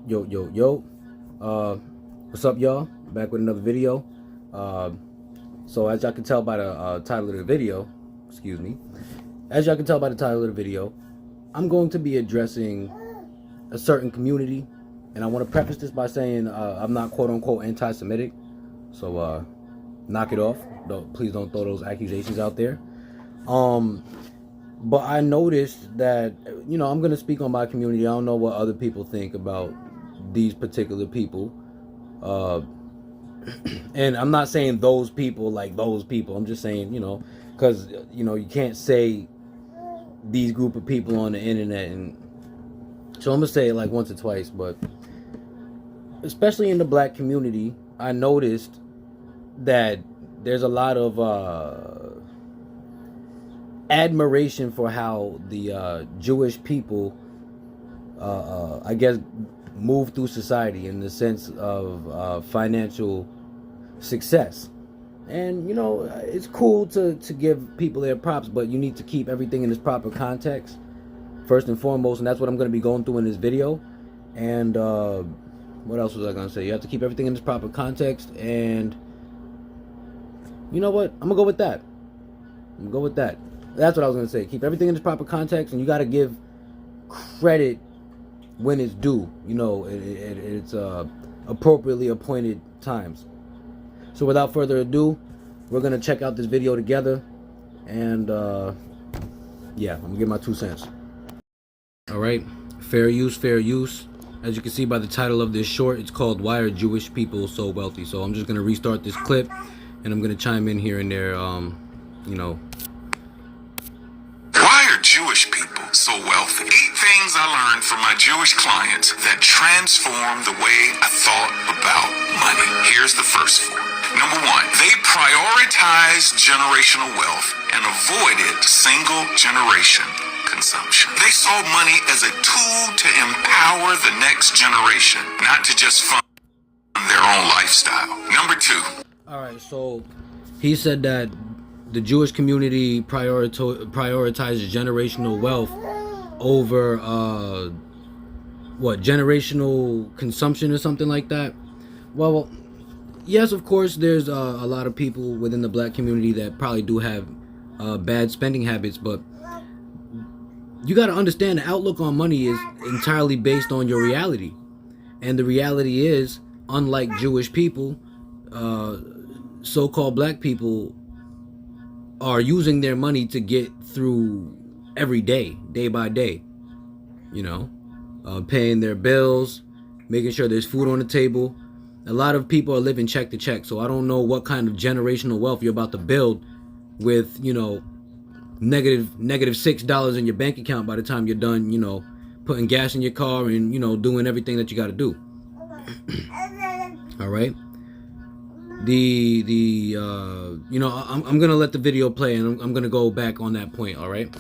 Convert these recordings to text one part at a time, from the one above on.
Yo. What's up, y'all? Back with another video. So as y'all can tell by the title of the video, as y'all can tell by the title of the video, I'm going to be addressing a certain community, and I want to preface this by saying I'm not quote unquote anti-Semitic, so knock it off. Please don't throw those accusations out there. But I noticed that, I'm going to speak on my community. I don't know what other people think about these particular people. And I'm not saying those people like those people. I'm just saying, because, you can't say these group of people on the internet. And so I'm going to say it like once or twice. But especially in the black community, I noticed that there's a lot of admiration for how the Jewish people, I guess, move through society in the sense of financial success. And, it's cool to give people their props, but you need to keep everything in its proper context, first and foremost, and that's what I'm going to be going through in this video. And what else was I going to say? You have to keep everything in its proper context, and you know what? I'm going to go with that. That's what I was going to say. Keep everything in its proper context, and you got to give credit when it's due. It's appropriately appointed times. So without further ado, we're going to check out this video together. And yeah, I'm going to give my 2 cents. All right. Fair use. As you can see by the title of this short, it's called "Why Are Jewish People So Wealthy?" So I'm just going to restart this clip, and I'm going to chime in here and there, Why are Jewish people so wealthy? 8 things I learned from my Jewish clients that transformed the way I thought about money. Here's the first 4. Number 1, they prioritized generational wealth and avoided single generation consumption. They saw money as a tool to empower the next generation, not to just fund their own lifestyle. Number 2. All right, so he said that the Jewish community prioritizes generational wealth over generational consumption or something like that. Well, yes, of course, there's a lot of people within the black community that probably do have bad spending habits, but you got to understand the outlook on money is entirely based on your reality. And the reality is, unlike Jewish people, so-called black people are using their money to get through every day, day by day, paying their bills, making sure there's food on the table. A lot of people are living check to check, so I don't know what kind of generational wealth you're about to build with, negative $6 in your bank account by the time you're done, putting gas in your car and, doing everything that you got to do. All right. I'm gonna let the video play, and I'm gonna go back on that point. All right.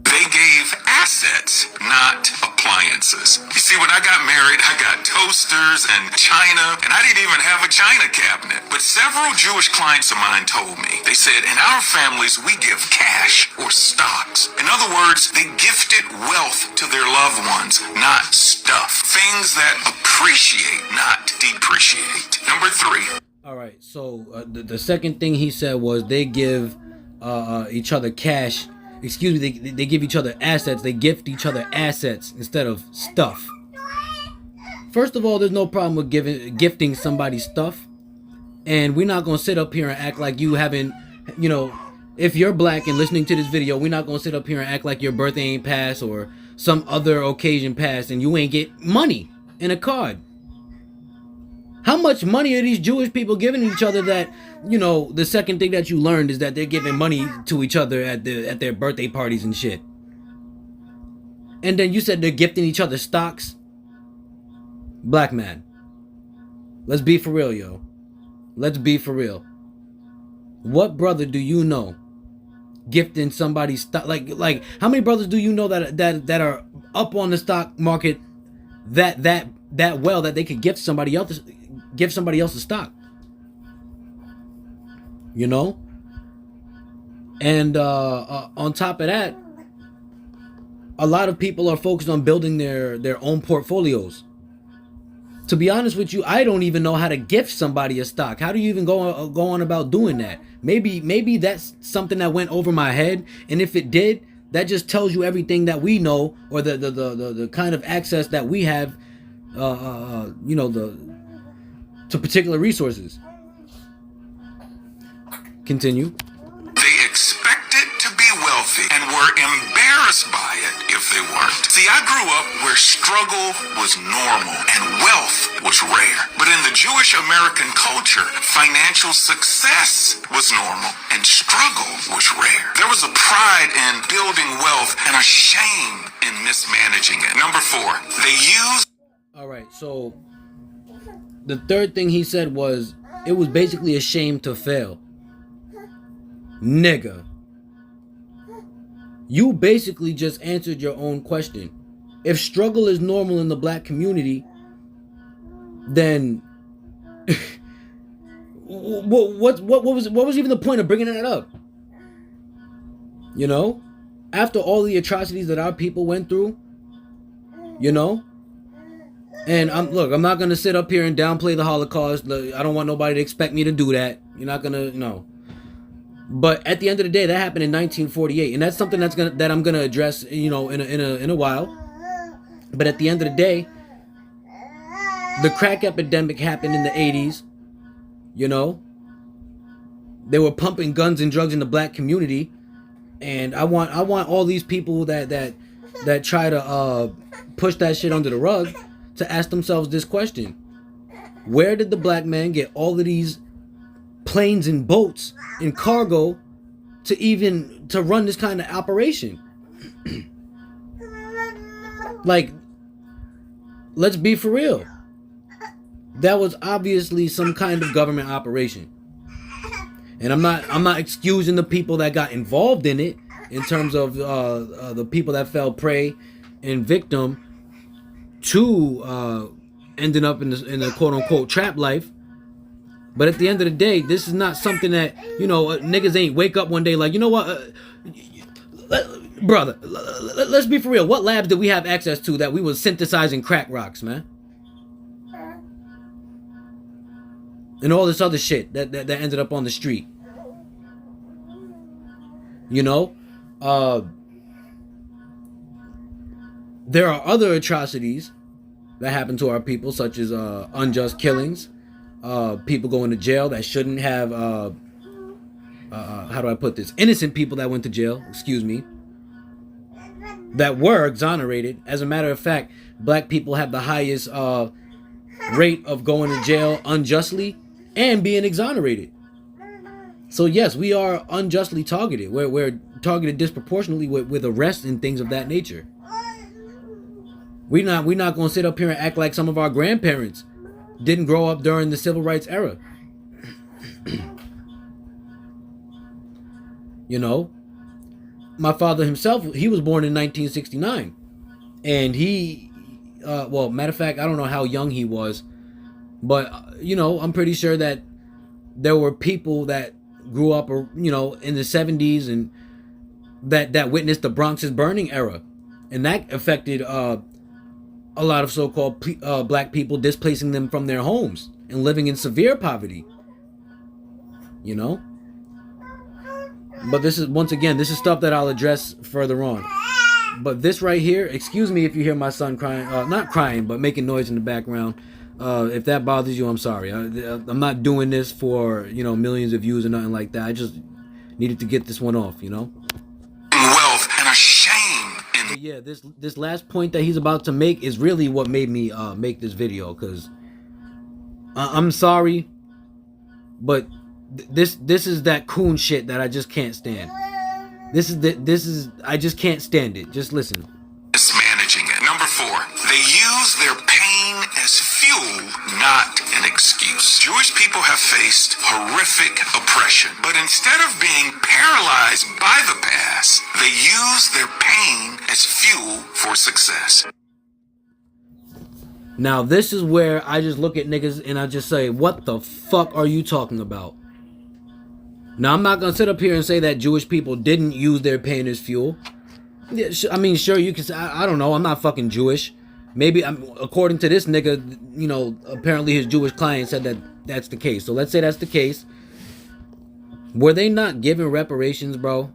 They gave assets, not appliances. You see, when I got married, I got toasters and china, and I didn't even have a china cabinet. But several Jewish clients of mine told me, they said, in our families, we give cash or stocks. In other words, they gifted wealth to their loved ones, not stuff. Things that appreciate, not depreciate. Number 3. All right, so the second thing he said was they give each other cash. Excuse me, they give each other assets. They gift each other assets instead of stuff. First of all, there's no problem with gifting somebody stuff. And we're not going to sit up here and act like you haven't, if you're black and listening to this video, we're not going to sit up here and act like your birthday ain't passed or some other occasion passed and you ain't get money in a card. How much money are these Jewish people giving each other that, the second thing that you learned is that they're giving money to each other at their birthday parties and shit. And then you said they're gifting each other stocks? Black man. Let's be for real, yo. Let's be for real. What brother do you know gifting somebody stock? Like how many brothers do you know that are up on the stock market that well that they could gift somebody else a stock? And on top of that, a lot of people are focused on building their own portfolios. To be honest with you, I don't even know how to gift somebody a stock. How do you even go on about doing that? Maybe that's something that went over my head, and if it did, that just tells you everything that we know, or the kind of access that we have, to particular resources. Continue. They expected to be wealthy and were embarrassed by it if they weren't. See, I grew up where struggle was normal and wealth was rare. But in the Jewish American culture, financial success was normal and struggle was rare. There was a pride in building wealth and a shame in mismanaging it. Number 4, they used... All right, so the third thing he said was, it was basically a shame to fail. Nigga, you basically just answered your own question. If struggle is normal in the black community, then what was even the point of bringing that up? You know, after all the atrocities that our people went through, you know. And I'm not gonna sit up here and downplay the Holocaust. I don't want nobody to expect me to do that. You're not gonna, no. But at the end of the day, that happened in 1948, and that's something that I'm gonna address, in a while. But at the end of the day, the crack epidemic happened in the 80s. You know, they were pumping guns and drugs in the black community, and I want all these people that try to push that shit under the rug to ask themselves this question: where did the black man get all of these planes and boats and cargo to run this kind of operation? Like, let's be for real. That was obviously some kind of government operation. And I'm not excusing the people that got involved in it, in terms of the people that fell prey and victim to ending up in the quote unquote trap life. But at the end of the day, this is not something that, niggas ain't wake up one day like, you know what, brother, let's be for real. What labs did we have access to that we was synthesizing crack rocks, man? And all this other shit that ended up on the street. There are other atrocities that happen to our people, such as unjust killings, people going to jail that shouldn't have, how do I put this? Innocent people that went to jail, that were exonerated. As a matter of fact, black people have the highest rate of going to jail unjustly and being exonerated. So yes, we are unjustly targeted. We're targeted disproportionately with arrests and things of that nature. We're not going to sit up here and act like some of our grandparents didn't grow up during the civil rights era. My father himself, he was born in 1969, and he, matter of fact, I don't know how young he was, but I'm pretty sure that there were people that grew up, in the 70s and that witnessed the Bronx's burning era, and that affected a lot of so-called black people, displacing them from their homes and living in severe poverty. But this is stuff that I'll address further on. But this right here, excuse me if you hear my son crying, not crying, but making noise in the background. If that bothers you, I'm sorry. I'm not doing this for, millions of views or nothing like that. I just needed to get this one off, Wealth and a shame. But yeah, this last point that he's about to make is really what made me make this video, because I'm sorry, but this is that coon shit that I just can't stand. I just can't stand it. Just listen. Mismanaging it. Number 4, they use their pain as fuel, not an excuse. Jewish people have faced horrific oppression, but instead of being paralyzed by the past, they use their pain as fuel for success. Now, this is where I just look at niggas and I just say, what the fuck are you talking about? Now, I'm not going to sit up here and say that Jewish people didn't use their pain as fuel. Yeah, I mean, sure, you can say, I don't know, I'm not fucking Jewish. Maybe, according to this nigga, you know, apparently his Jewish client said that that's the case. So let's say that's the case. Were they not giving reparations, bro?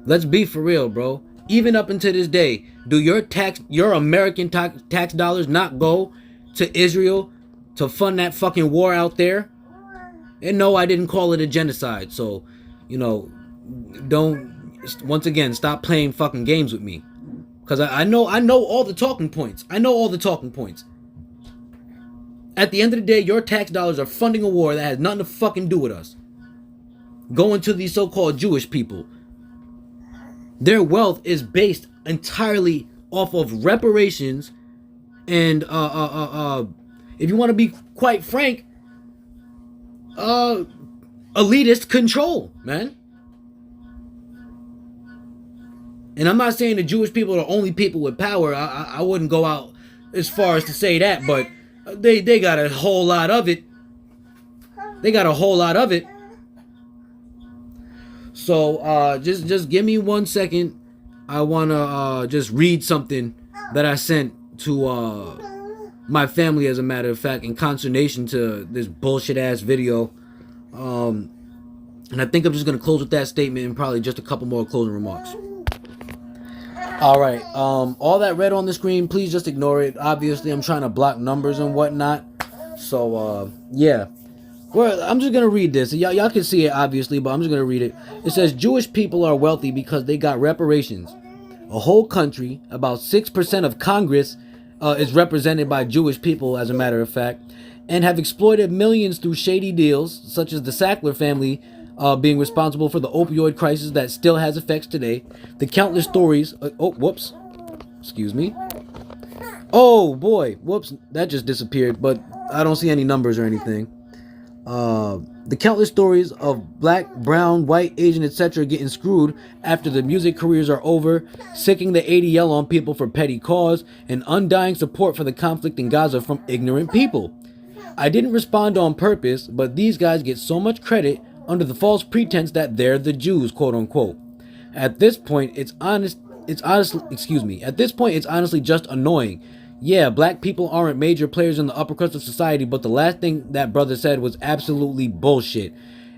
Let's be for real, bro. Even up until this day, do your American tax dollars not go to Israel to fund that fucking war out there? And no, I didn't call it a genocide. So, you know, don't, once again, stop playing fucking games with me. Because I know all the talking points. I know all the talking points. At the end of the day, your tax dollars are funding a war that has nothing to fucking do with us. Going to these so-called Jewish people. Their wealth is based entirely off of reparations and if you want to be quite frank, elitist control, man. And I'm not saying the Jewish people are the only people with power. I wouldn't go out as far as to say that, but they got a whole lot of it. They got a whole lot of it. So just give me 1 second. I wanna just read something that I sent to my family, as a matter of fact, in consternation to this bullshit ass video. And I think I'm just gonna close with that statement and probably just a couple more closing remarks. Alright, all that red on the screen, please just ignore it. Obviously, I'm trying to block numbers and whatnot. So, yeah. Well, I'm just going to read this. Y'all can see it, obviously, but I'm just going to read it. It says, Jewish people are wealthy because they got reparations. A whole country, about 6% of Congress is represented by Jewish people, as a matter of fact, and have exploited millions through shady deals, such as the Sackler family being responsible for the opioid crisis that still has effects today. The countless stories... Excuse me. Oh, boy. Whoops. That just disappeared, but I don't see any numbers or anything. The countless stories of black, brown, white, Asian, etc. getting screwed after the music careers are over, sicking the ADL on people for petty cause, and undying support for the conflict in Gaza from ignorant people. I didn't respond on purpose, but these guys get so much credit under the false pretense that they're the Jews, quote unquote. At this point, it's honestly just annoying. Yeah, black people aren't major players in the upper crust of society, but the last thing that brother said was absolutely bullshit.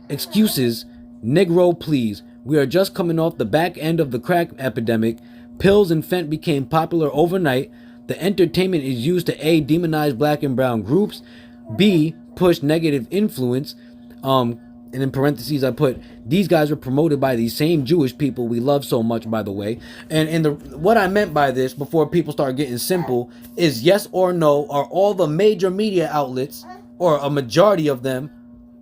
Excuses, Negro, please. We are just coming off the back end of the crack epidemic. Pills and fent became popular overnight. The entertainment is used to A, demonize black and brown groups, B, push negative influence, and in parentheses I put, these guys are promoted by these same Jewish people we love so much, by the way. And what I meant by this, before people start getting simple, is yes or no, are all the major media outlets, or a majority of them,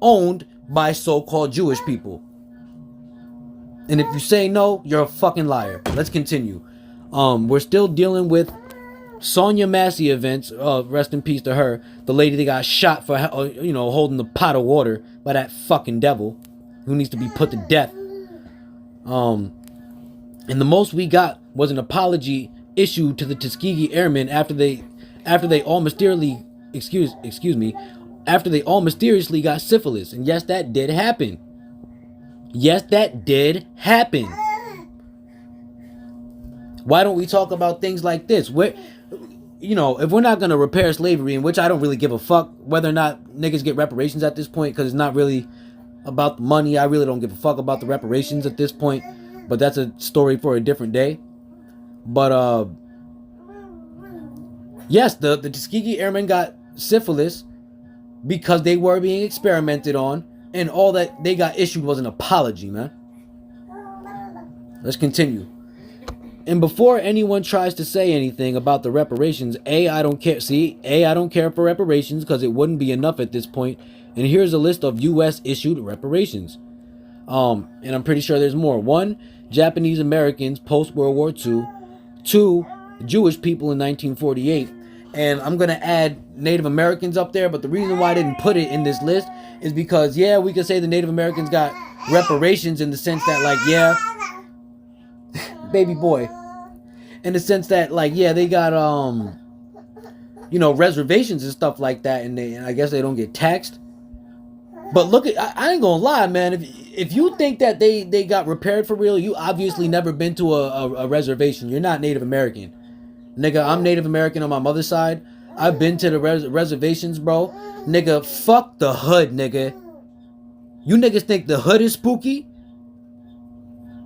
owned by so-called Jewish people? And if you say no, you're a fucking liar. Let's continue. We're still dealing with Sonia Massey events, rest in peace to her, the lady that got shot for, holding the pot of water by that fucking devil, who needs to be put to death. And the most we got was an apology issued to the Tuskegee Airmen after they all mysteriously, after they all mysteriously got syphilis. And yes, that did happen. Yes, that did happen. Why don't we talk about things like this? If we're not going to repair slavery, in which I don't really give a fuck whether or not niggas get reparations at this point, because it's not really about the money. I really don't give a fuck about the reparations at this point, but that's a story for a different day. But, yes, the Tuskegee Airmen got syphilis because they were being experimented on, and all that they got issued was an apology, man. Let's continue. And before anyone tries to say anything about the reparations, I don't care for reparations because it wouldn't be enough at this point. And here's a list of U.S. issued reparations. And I'm pretty sure there's more. 1, Japanese Americans post-World War II. 2, Jewish people in 1948. And I'm going to add Native Americans up there, but the reason why I didn't put it in this list is because, yeah, we could say the Native Americans got reparations in the sense that, like, yeah, baby boy, in the sense that, like, yeah, they got reservations and stuff like that, and I guess they don't get taxed. But look at, I ain't gonna lie, man. If you think that they got repaired for real, you obviously never been to a reservation. You're not Native American. Nigga, I'm Native American on my mother's side. I've been to the reservations, bro. Nigga, fuck the hood, nigga. You niggas think the hood is spooky?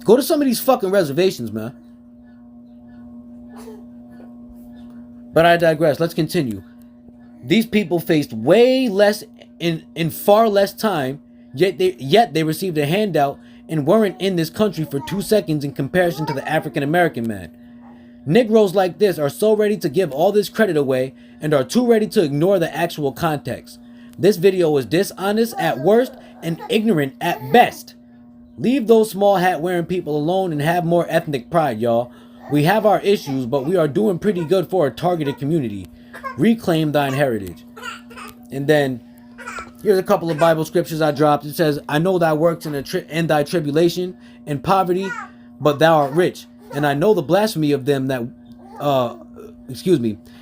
Go to some of these fucking reservations, man. But I digress. Let's continue. These people faced way less in far less time, yet they received a handout and weren't in this country for 2 seconds in comparison to the African American man. Negroes like this are so ready to give all this credit away and are too ready to ignore the actual context. This video is dishonest at worst and ignorant at best. Leave those small hat wearing people alone and have more ethnic pride, y'all. We have our issues, but we are doing pretty good for a targeted community. Reclaim thine heritage. And then here's a couple of Bible scriptures I dropped. It says, I know thy works in thy tribulation and poverty, but thou art rich. And I know the blasphemy of them that,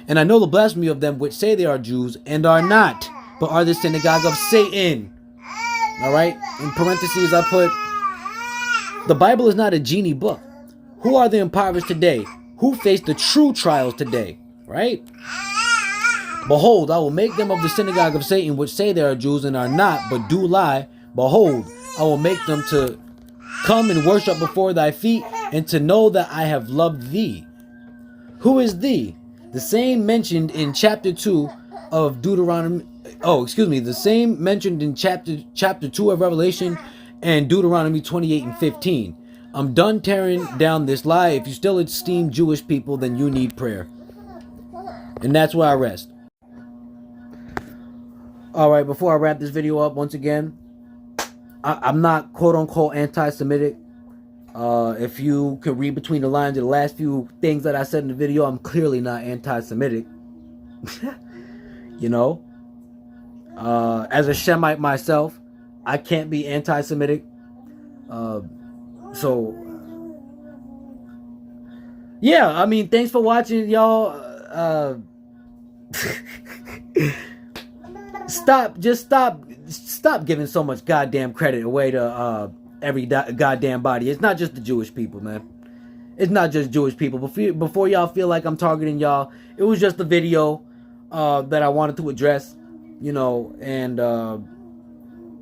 and I know the blasphemy of them which say they are Jews and are not, but are the synagogue of Satan. All right. In parentheses, I put, the Bible is not a genie book. Who are the impoverished today? Who face the true trials today? Right? Behold, I will make them of the synagogue of Satan, which say they are Jews and are not, but do lie. Behold, I will make them to come and worship before thy feet, and to know that I have loved thee. Who is thee? The same mentioned in chapter 2 of Deuteronomy. The same mentioned in chapter 2 of Revelation and Deuteronomy 28 and 15. I'm done tearing down this lie. If you still esteem Jewish people, then you need prayer. And that's where I rest. Alright, before I wrap this video up, once again, I'm not quote-unquote anti-Semitic. If you could read between the lines of the last few things that I said in the video, I'm clearly not anti-Semitic. You know? As a Shemite myself, I can't be anti-Semitic. So, yeah, I mean, thanks for watching, y'all. Stop giving so much goddamn credit away to every goddamn body. It's not just the Jewish people, man. It's not just Jewish people. Before y'all feel like I'm targeting y'all, it was just a video that I wanted to address, you know, and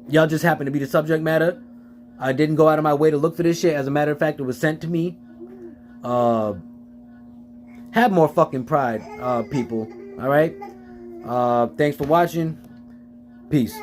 y'all just happen to be the subject matter. I didn't go out of my way to look for this shit. As a matter of fact, it was sent to me. Have more fucking pride, people. All right? Thanks for watching. Peace.